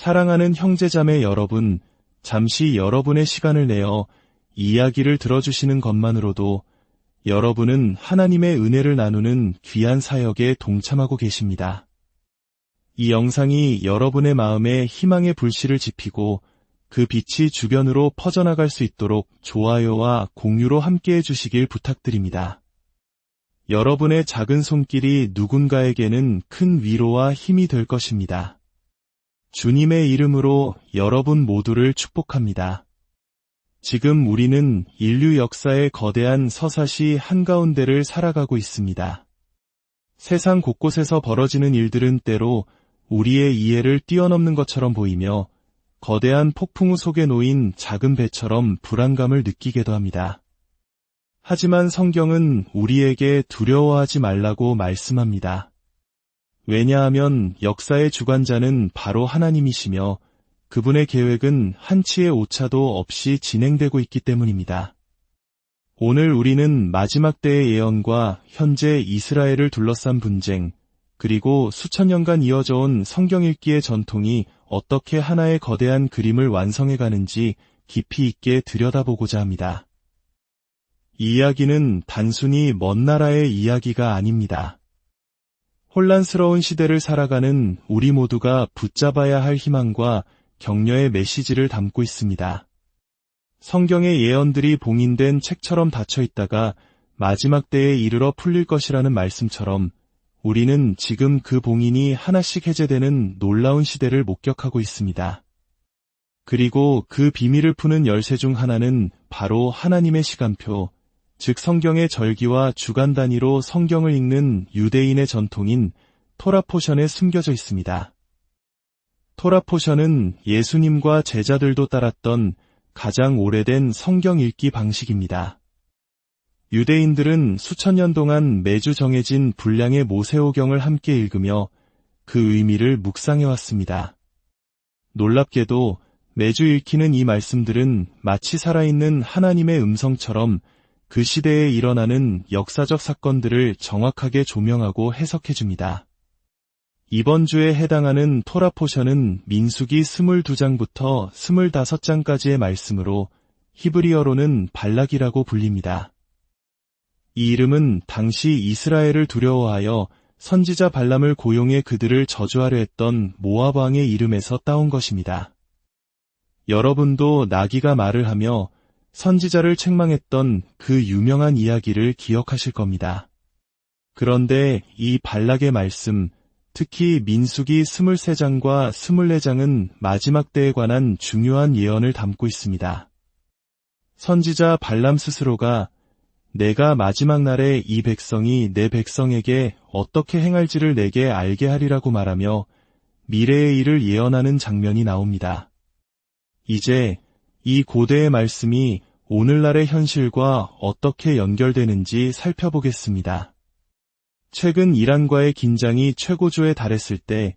사랑하는 형제자매 여러분, 잠시 여러분의 시간을 내어 이야기를 들어주시는 것만으로도 여러분은 하나님의 은혜를 나누는 귀한 사역에 동참하고 계십니다. 이 영상이 여러분의 마음에 희망의 불씨를 지피고 그 빛이 주변으로 퍼져나갈 수 있도록 좋아요와 공유로 함께해 주시길 부탁드립니다. 여러분의 작은 손길이 누군가에게는 큰 위로와 힘이 될 것입니다. 주님의 이름으로 여러분 모두를 축복합니다. 지금 우리는 인류 역사의 거대한 서사시 한가운데를 살아가고 있습니다. 세상 곳곳에서 벌어지는 일들은 때로 우리의 이해를 뛰어넘는 것처럼 보이며 거대한 폭풍우 속에 놓인 작은 배처럼 불안감을 느끼게도 합니다. 하지만 성경은 우리에게 두려워하지 말라고 말씀합니다. 왜냐하면 역사의 주관자는 바로 하나님이시며 그분의 계획은 한치의 오차도 없이 진행되고 있기 때문입니다. 오늘 우리는 마지막 때의 예언과 현재 이스라엘을 둘러싼 분쟁, 그리고 수천 년간 이어져 온 성경 읽기의 전통이 어떻게 하나의 거대한 그림을 완성해 가는지 깊이 있게 들여다보고자 합니다. 이 이야기는 단순히 먼 나라의 이야기가 아닙니다. 혼란스러운 시대를 살아가는 우리 모두가 붙잡아야 할 희망과 격려의 메시지를 담고 있습니다. 성경의 예언들이 봉인된 책처럼 닫혀 있다가 마지막 때에 이르러 풀릴 것이라는 말씀처럼 우리는 지금 그 봉인이 하나씩 해제되는 놀라운 시대를 목격하고 있습니다. 그리고 그 비밀을 푸는 열쇠 중 하나는 바로 하나님의 시간표, 즉 성경의 절기와 주간 단위로 성경을 읽는 유대인의 전통인 토라 포션에 숨겨져 있습니다. 토라 포션은 예수님과 제자들도 따랐던 가장 오래된 성경 읽기 방식입니다. 유대인들은 수천 년 동안 매주 정해진 분량의 모세오경을 함께 읽으며 그 의미를 묵상해왔습니다. 놀랍게도 매주 읽히는 이 말씀들은 마치 살아있는 하나님의 음성처럼 그 시대에 일어나는 역사적 사건들을 정확하게 조명하고 해석해줍니다. 이번 주에 해당하는 토라 포션은 민수기 22장부터 25장까지의 말씀으로 히브리어로는 발락이라고 불립니다. 이 이름은 당시 이스라엘을 두려워하여 선지자 발람을 고용해 그들을 저주하려 했던 모압 왕의 이름에서 따온 것입니다. 여러분도 나귀가 말을 하며 선지자를 책망했던 그 유명한 이야기를 기억하실 겁니다. 그런데 이 발락의 말씀, 특히 민수기 23장과 24장은 마지막 때에 관한 중요한 예언을 담고 있습니다. 선지자 발람 스스로가 내가 마지막 날에 이 백성이 내 백성에게 어떻게 행할지를 내게 알게 하리라고 말하며 미래의 일을 예언하는 장면이 나옵니다. 이제 이 고대의 말씀이 오늘날의 현실과 어떻게 연결되는지 살펴보겠습니다. 최근 이란과의 긴장이 최고조에 달했을 때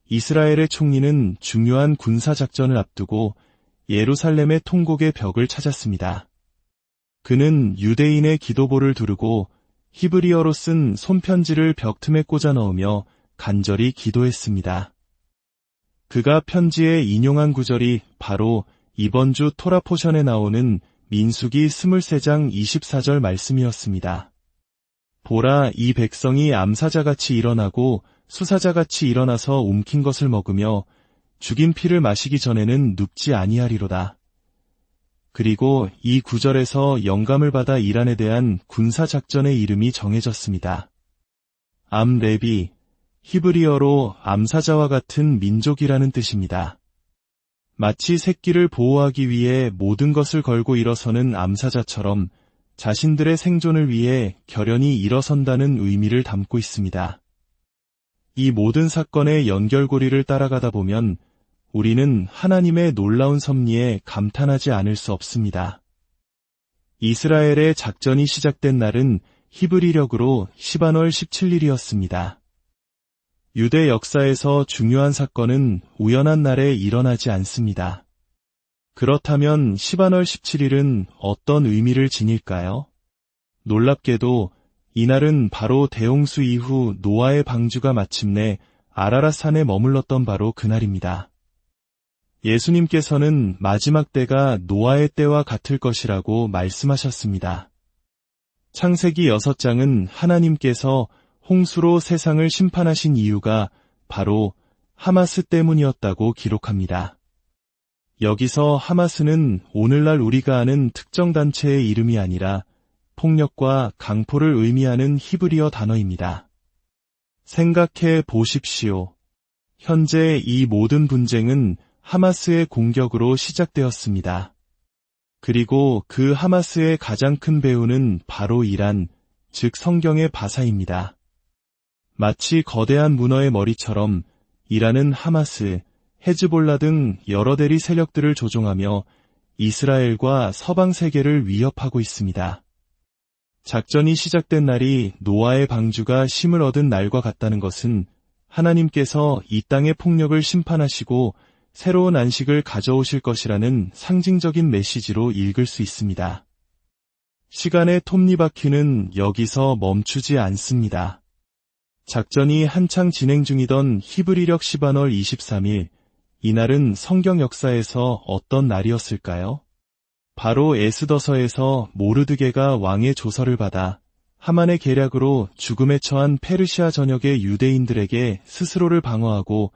이스라엘의 총리는 중요한 군사작전을 앞두고 예루살렘의 통곡의 벽을 찾았습니다. 그는 유대인의 기도보를 두르고 히브리어로 쓴 손편지를 벽 틈에 꽂아 넣으며 간절히 기도했습니다. 그가 편지에 인용한 구절이 바로 이번 주 토라 포션에 나오는 민수기 23장 24절 말씀이었습니다. 보라, 이 백성이 암사자같이 일어나고 수사자같이 일어나서 움킨 것을 먹으며 죽인 피를 마시기 전에는 눕지 아니하리로다. 그리고 이 구절에서 영감을 받아 이란에 대한 군사작전의 이름이 정해졌습니다. 암레비, 히브리어로 암사자와 같은 민족이라는 뜻입니다. 마치 새끼를 보호하기 위해 모든 것을 걸고 일어서는 암사자처럼 자신들의 생존을 위해 결연히 일어선다는 의미를 담고 있습니다. 이 모든 사건의 연결고리를 따라가다 보면 우리는 하나님의 놀라운 섭리에 감탄하지 않을 수 없습니다. 이스라엘의 작전이 시작된 날은 히브리력으로 시반월 17일이었습니다. 유대 역사에서 중요한 사건은 우연한 날에 일어나지 않습니다. 그렇다면 시반월 17일은 어떤 의미를 지닐까요? 놀랍게도 이날은 바로 대홍수 이후 노아의 방주가 마침내 아라랏 산에 머물렀던 바로 그날입니다. 예수님께서는 마지막 때가 노아의 때와 같을 것이라고 말씀하셨습니다. 창세기 6장은 하나님께서 홍수로 세상을 심판하신 이유가 바로 하마스 때문이었다고 기록합니다. 여기서 하마스는 오늘날 우리가 아는 특정 단체의 이름이 아니라 폭력과 강포를 의미하는 히브리어 단어입니다. 생각해 보십시오. 현재 이 모든 분쟁은 하마스의 공격으로 시작되었습니다. 그리고 그 하마스의 가장 큰 배후는 바로 이란, 즉 성경의 바사입니다. 마치 거대한 문어의 머리처럼 이란은 하마스, 헤즈볼라 등 여러 대리 세력들을 조종하며 이스라엘과 서방 세계를 위협하고 있습니다. 작전이 시작된 날이 노아의 방주가 심을 얻은 날과 같다는 것은 하나님께서 이 땅의 폭력을 심판하시고 새로운 안식을 가져오실 것이라는 상징적인 메시지로 읽을 수 있습니다. 시간의 톱니바퀴는 여기서 멈추지 않습니다. 작전이 한창 진행 중이던 히브리력 시반월 23일, 이날은 성경 역사에서 어떤 날이었을까요? 바로 에스더서에서 모르드게가 왕의 조서를 받아 하만의 계략으로 죽음에 처한 페르시아 전역의 유대인들에게 스스로를 방어하고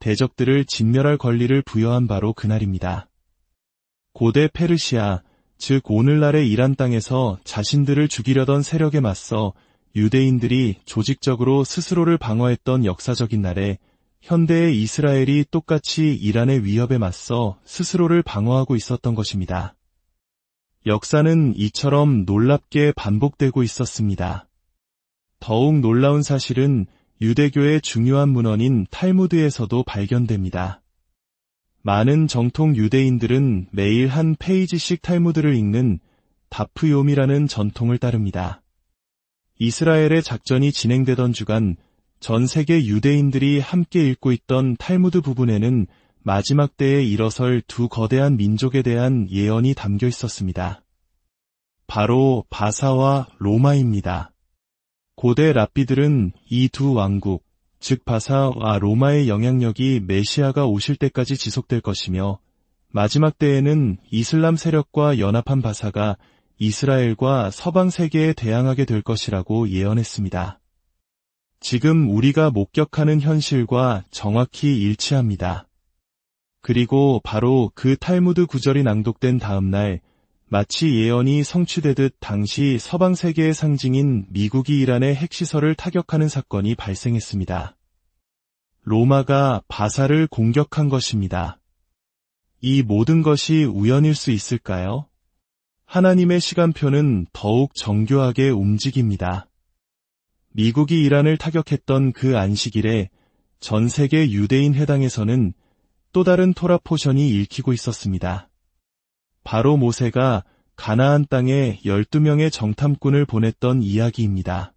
대적들을 진멸할 권리를 부여한 바로 그날입니다. 고대 페르시아, 즉 오늘날의 이란 땅에서 자신들을 죽이려던 세력에 맞서 유대인들이 조직적으로 스스로를 방어했던 역사적인 날에 현대의 이스라엘이 똑같이 이란의 위협에 맞서 스스로를 방어하고 있었던 것입니다. 역사는 이처럼 놀랍게 반복되고 있었습니다. 더욱 놀라운 사실은 유대교의 중요한 문헌인 탈무드에서도 발견됩니다. 많은 정통 유대인들은 매일 한 페이지씩 탈무드를 읽는 다프요미라는 전통을 따릅니다. 이스라엘의 작전이 진행되던 주간 전 세계 유대인들이 함께 읽고 있던 탈무드 부분에는 마지막 때에 일어설 두 거대한 민족에 대한 예언이 담겨 있었습니다. 바로 바사와 로마입니다. 고대 랍비들은 이 두 왕국, 즉 바사와 로마의 영향력이 메시아가 오실 때까지 지속될 것이며 마지막 때에는 이슬람 세력과 연합한 바사가 이스라엘과 서방 세계에 대항하게 될 것이라고 예언했습니다. 지금 우리가 목격하는 현실과 정확히 일치합니다. 그리고 바로 그 탈무드 구절이 낭독된 다음 날 마치 예언이 성취되듯 당시 서방 세계의 상징인 미국이 이란의 핵시설을 타격하는 사건이 발생했습니다. 로마가 바사를 공격한 것입니다. 이 모든 것이 우연일 수 있을까요? 하나님의 시간표는 더욱 정교하게 움직입니다. 미국이 이란을 타격했던 그 안식일에 전 세계 유대인 회당에서는 또 다른 토라 포션이 읽히고 있었습니다. 바로 모세가 가나안 땅에 12명의 정탐꾼을 보냈던 이야기입니다.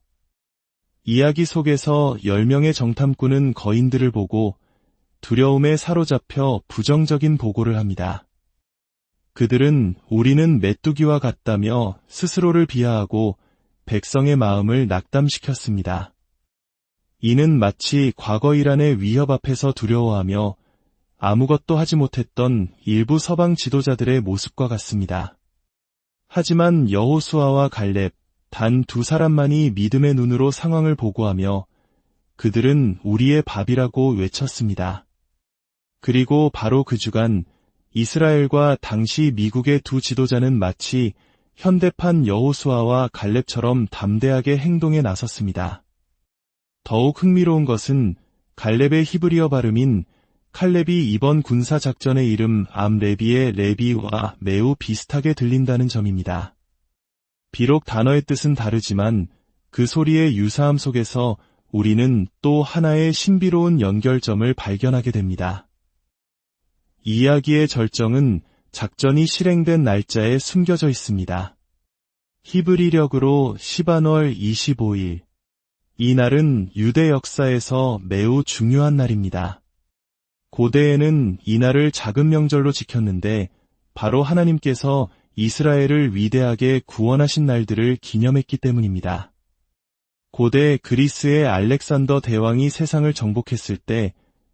이야기 속에서 10명의 정탐꾼은 거인들을 보고 두려움에 사로잡혀 부정적인 보고를 합니다. 그들은 우리는 메뚜기와 같다며 스스로를 비하하고 백성의 마음을 낙담시켰습니다. 이는 마치 과거 이란의 위협 앞에서 두려워하며 아무것도 하지 못했던 일부 서방 지도자들의 모습과 같습니다. 하지만 여호수아와 갈렙, 단 두 사람만이 믿음의 눈으로 상황을 보고하며 그들은 우리의 밥이라고 외쳤습니다. 그리고 바로 그 주간 이스라엘과 당시 미국의 두 지도자는 마치 현대판 여호수아와 갈렙처럼 담대하게 행동에 나섰습니다. 더욱 흥미로운 것은 갈렙의 히브리어 발음인 칼렙이 이번 군사작전의 이름 암레비의 레비와 매우 비슷하게 들린다는 점입니다. 비록 단어의 뜻은 다르지만 그 소리의 유사함 속에서 우리는 또 하나의 신비로운 연결점을 발견하게 됩니다. 이야기의 절정은 작전이 실행된 날짜에 숨겨져 있습니다. 히브리력으로 시반월 25일. 이 날은 유대 역사에서 매우 중요한 날입니다. 고대에는 이 날을 작은 명절로 지켰는데 바로 하나님께서 이스라엘을 위대하게 구원하신 날들을 기념했기 때문입니다. 고대 그리스의 알렉산더 대왕이 세상을 정복했을 때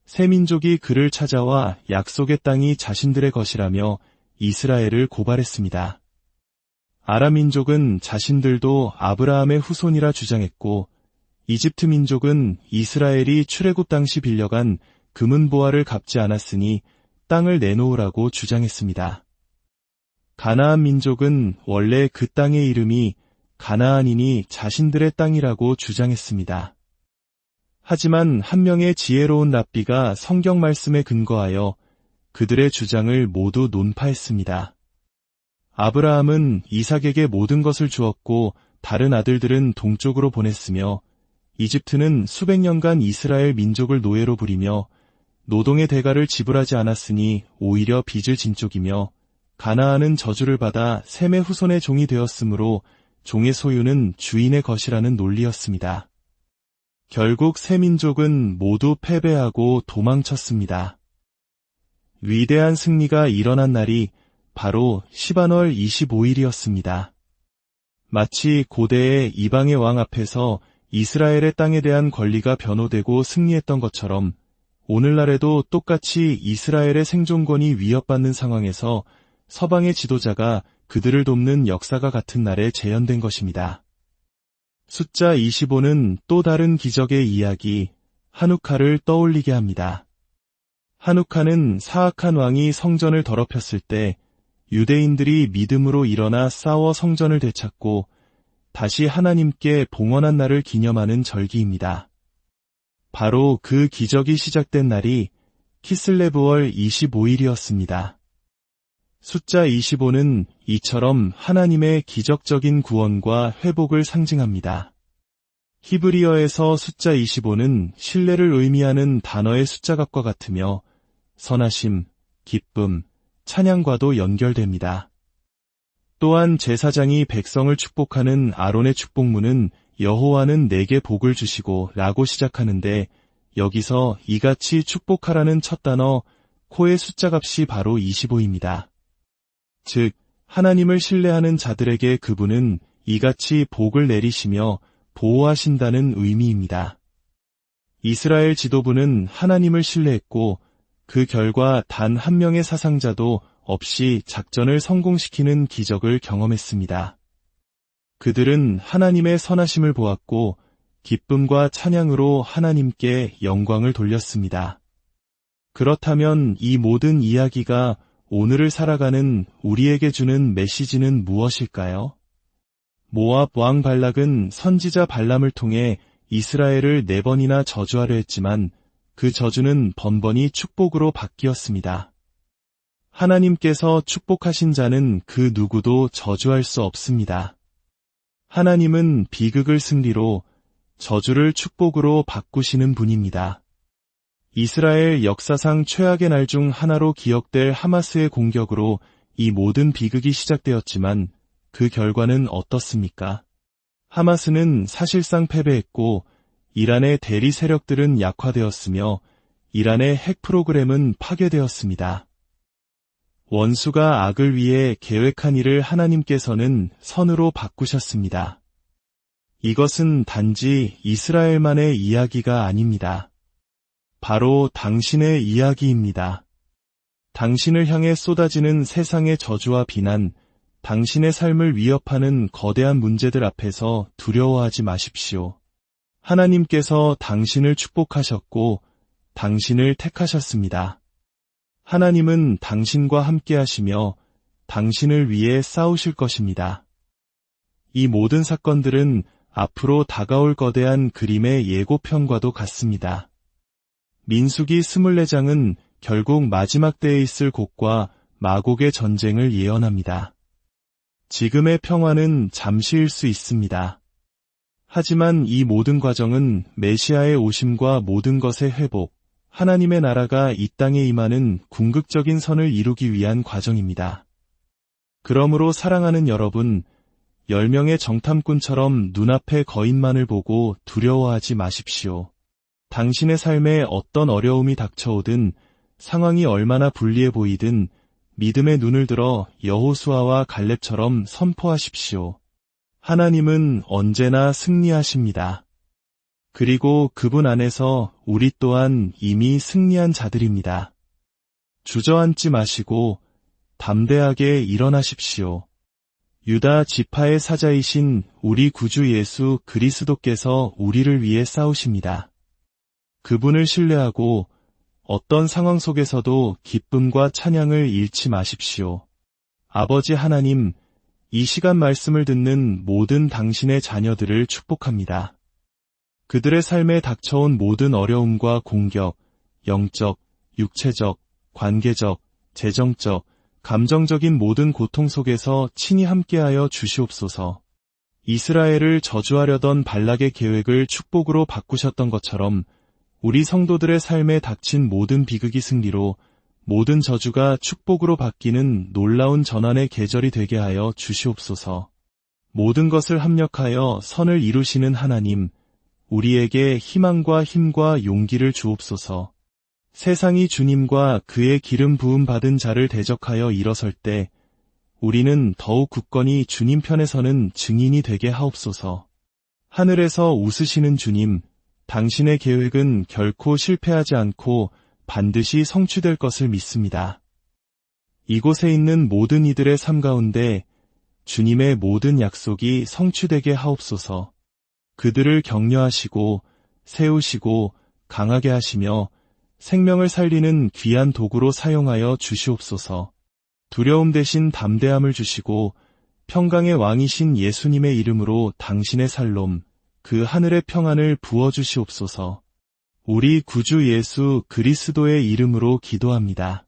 세 민족이 그를 찾아와 약속의 땅이 자신들의 것이라며 이스라엘을 고발했습니다. 아람 민족은 자신들도 아브라함의 후손이라 주장했고, 이집트 민족은 이스라엘이 출애굽 당시 빌려간 금은 보화를 갚지 않았으니 땅을 내놓으라고 주장했습니다. 가나안 민족은 원래 그 땅의 이름이 가나안이니 자신들의 땅이라고 주장했습니다. 하지만 한 명의 지혜로운 랍비가 성경 말씀에 근거하여 그들의 주장을 모두 논파했습니다. 아브라함은 이삭에게 모든 것을 주었고 다른 아들들은 동쪽으로 보냈으며 이집트는 수백 년간 이스라엘 민족을 노예로 부리며 노동의 대가를 지불하지 않았으니 오히려 빚을 진 쪽이며 가나안은 저주를 받아 셈의 후손의 종이 되었으므로 종의 소유는 주인의 것이라는 논리였습니다. 결국 세 민족은 모두 패배하고 도망쳤습니다. 위대한 승리가 일어난 날이 바로 시반월 25일이었습니다. 마치 고대의 이방의 왕 앞에서 이스라엘의 땅에 대한 권리가 변호되고 승리했던 것처럼 오늘날에도 똑같이 이스라엘의 생존권이 위협받는 상황에서 서방의 지도자가 그들을 돕는 역사가 같은 날에 재현된 것입니다. 숫자 25는 또 다른 기적의 이야기, 하누카를 떠올리게 합니다. 하누카는 사악한 왕이 성전을 더럽혔을 때 유대인들이 믿음으로 일어나 싸워 성전을 되찾고 다시 하나님께 봉헌한 날을 기념하는 절기입니다. 바로 그 기적이 시작된 날이 키슬레브월 25일이었습니다. 숫자 25는 이처럼 하나님의 기적적인 구원과 회복을 상징합니다. 히브리어에서 숫자 25는 신뢰를 의미하는 단어의 숫자값과 같으며 선하심, 기쁨, 찬양과도 연결됩니다. 또한 제사장이 백성을 축복하는 아론의 축복문은 여호와는 내게 복을 주시고 라고 시작하는데 여기서 이같이 축복하라는 첫 단어 코의 숫자값이 바로 25입니다. 즉 하나님을 신뢰하는 자들에게 그분은 이같이 복을 내리시며 보호하신다는 의미입니다. 이스라엘 지도부는 하나님을 신뢰했고 그 결과 단 한 명의 사상자도 없이 작전을 성공시키는 기적을 경험했습니다. 그들은 하나님의 선하심을 보았고 기쁨과 찬양으로 하나님께 영광을 돌렸습니다. 그렇다면 이 모든 이야기가 오늘을 살아가는 우리에게 주는 메시지는 무엇일까요? 모압 왕 발락은 선지자 발람을 통해 이스라엘을 4번이나 저주하려 했지만 그 저주는 번번이 축복으로 바뀌었습니다. 하나님께서 축복하신 자는 그 누구도 저주할 수 없습니다. 하나님은 비극을 승리로 저주를 축복으로 바꾸시는 분입니다. 이스라엘 역사상 최악의 날 중 하나로 기억될 하마스의 공격으로 이 모든 비극이 시작되었지만 그 결과는 어떻습니까? 하마스는 사실상 패배했고 이란의 대리 세력들은 약화되었으며 이란의 핵 프로그램은 파괴되었습니다. 원수가 악을 위해 계획한 일을 하나님께서는 선으로 바꾸셨습니다. 이것은 단지 이스라엘만의 이야기가 아닙니다. 바로 당신의 이야기입니다. 당신을 향해 쏟아지는 세상의 저주와 비난, 당신의 삶을 위협하는 거대한 문제들 앞에서 두려워하지 마십시오. 하나님께서 당신을 축복하셨고 당신을 택하셨습니다. 하나님은 당신과 함께 하시며 당신을 위해 싸우실 것입니다. 이 모든 사건들은 앞으로 다가올 거대한 그림의 예고편과도 같습니다. 민수기 24장은 결국 마지막 때에 있을 곡과 마곡의 전쟁을 예언합니다. 지금의 평화는 잠시일 수 있습니다. 하지만 이 모든 과정은 메시아의 오심과 모든 것의 회복, 하나님의 나라가 이 땅에 임하는 궁극적인 선을 이루기 위한 과정입니다. 그러므로 사랑하는 여러분, 10명의 정탐꾼처럼 눈앞의 거인만을 보고 두려워하지 마십시오. 당신의 삶에 어떤 어려움이 닥쳐오든 상황이 얼마나 불리해 보이든 믿음의 눈을 들어 여호수아와 갈렙처럼 선포하십시오. 하나님은 언제나 승리하십니다. 그리고 그분 안에서 우리 또한 이미 승리한 자들입니다. 주저앉지 마시고 담대하게 일어나십시오. 유다 지파의 사자이신 우리 구주 예수 그리스도께서 우리를 위해 싸우십니다. 그분을 신뢰하고 어떤 상황 속에서도 기쁨과 찬양을 잃지 마십시오. 아버지 하나님, 이 시간 말씀을 듣는 모든 당신의 자녀들을 축복합니다. 그들의 삶에 닥쳐온 모든 어려움과 공격, 영적, 육체적, 관계적, 재정적, 감정적인 모든 고통 속에서 친히 함께하여 주시옵소서. 이스라엘을 저주하려던 발락의 계획을 축복으로 바꾸셨던 것처럼 우리 성도들의 삶에 닥친 모든 비극이 승리로 모든 저주가 축복으로 바뀌는 놀라운 전환의 계절이 되게 하여 주시옵소서. 모든 것을 합력하여 선을 이루시는 하나님, 우리에게 희망과 힘과 용기를 주옵소서. 세상이 주님과 그의 기름 부음 받은 자를 대적하여 일어설 때 우리는 더욱 굳건히 주님 편에 서는 증인이 되게 하옵소서. 하늘에서 웃으시는 주님, 당신의 계획은 결코 실패하지 않고 반드시 성취될 것을 믿습니다. 이곳에 있는 모든 이들의 삶 가운데 주님의 모든 약속이 성취되게 하옵소서. 그들을 격려하시고 세우시고 강하게 하시며 생명을 살리는 귀한 도구로 사용하여 주시옵소서. 두려움 대신 담대함을 주시고 평강의 왕이신 예수님의 이름으로 당신의 살롬, 그 하늘의 평안을 부어주시옵소서. 우리 구주 예수 그리스도의 이름으로 기도합니다.